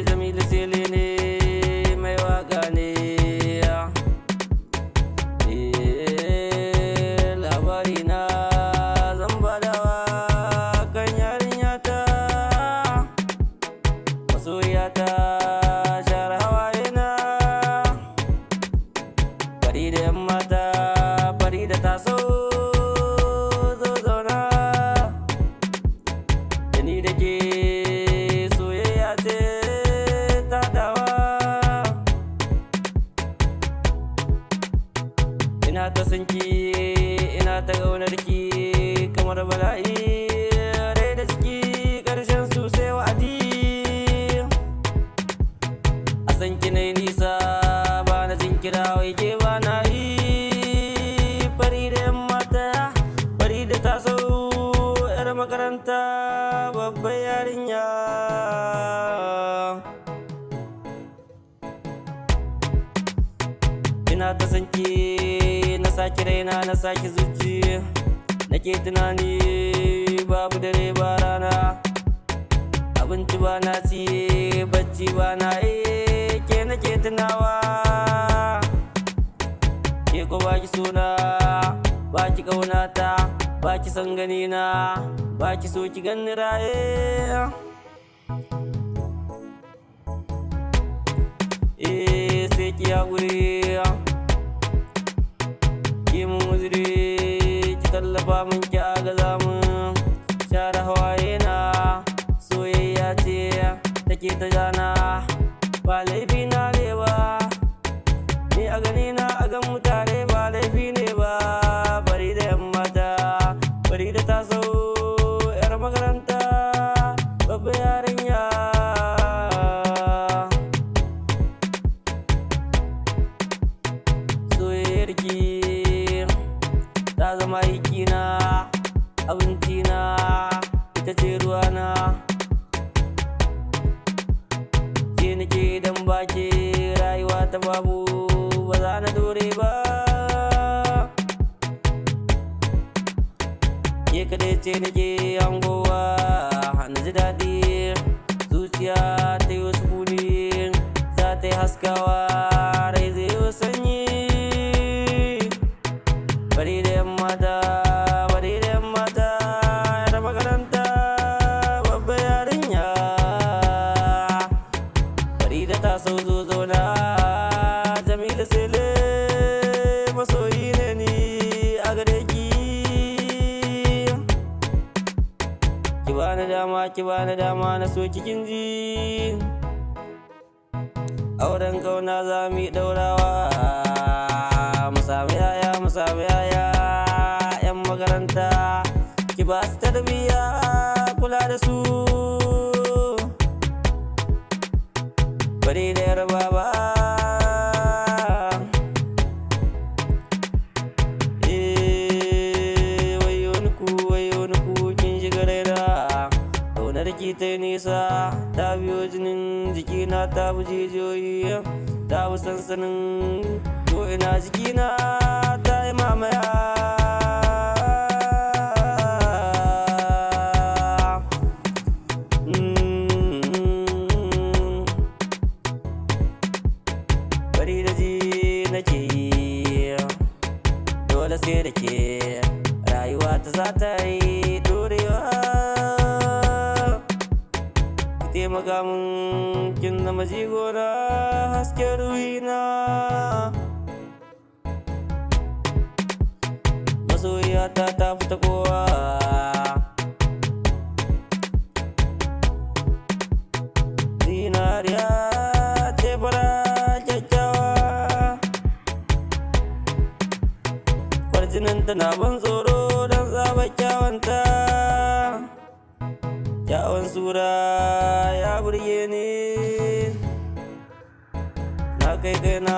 Jamilu Sele ne mai waka ne. Labari na zan badawa kan yarinya ta masoyiya ta share hawaye na. Fari da yan mata, fari da taso zo zauna da ni da ke. Ina ta sanki, ina ta ƙaunarki kamar bala'i, rai da ciki ƙarshen su sai wa'adi. A sanki na nisa ba na jin kira wai ke ba na yi. Fari da yan mata, fari da taso, 'yar makaranta, babbar yarinya. Ina ta sanki, na saki raina, na saki zuci, nake tunani babu dare ba rana. Abinci ba na ci, bacci ba na ke nake tunawa. Ke ko baki suna, baki ƙaunata, baki san ganina, baki so ki ganni raye. Sai ki haƙuri, ki mun uzuri, ki tallafa min, ki agaza min. Share hawaye na, soyayya ce take ta jana, ba laifi na ne ba. Ni a gani na, a gan mutane ba laifi ne ba. Bari da yan mata, bari da taso, 'yar makaranta, babbar yarinya. Soyayyarki ta zama aikina, abincina, ita ce ruwana. Ce nake idan baki rayuwa ta babu, ba za na dore ba. Ke kaɗai ce nake hangowa, na ji daɗi, zuciya ta yi wasu buni, za ta yi haskawa, rai zai yi sanyi. Bari da yan mata, bari da yan mata, 'yar makaranta, babbar yarinya. Bari da taso zo zauna, Jamilu Sele masoyi ne ni a gare ki. Ki bani dama, ki bani dama, na so kin ji. Auren kauna za mu yi ɗaurawa, mu sami yaya, mu sami yaya, 'yan makaranta. Ki ba su tarbiyya, kula da su. Bari da yar baba, wayo nuku kin shiga raina. Ƙaunar ki ta nisa, ta biyo jinin jikina, ta bi jijiyoyi, ta bi sansanin ko ina jikina, ta yi mamaya. Bari da ji nake yi, dole sai da ke rayuwa ta za ta yi dorewa. Taimaka min, kin zama jigona, hasken ruhina. Masoyiyata ta fita kowa, zinariya ce fara kyakkyawa. Kwarjinin tana ban tsoro don tsabar kyawanta. Kyawun sura ya burge ni, na kai kaina.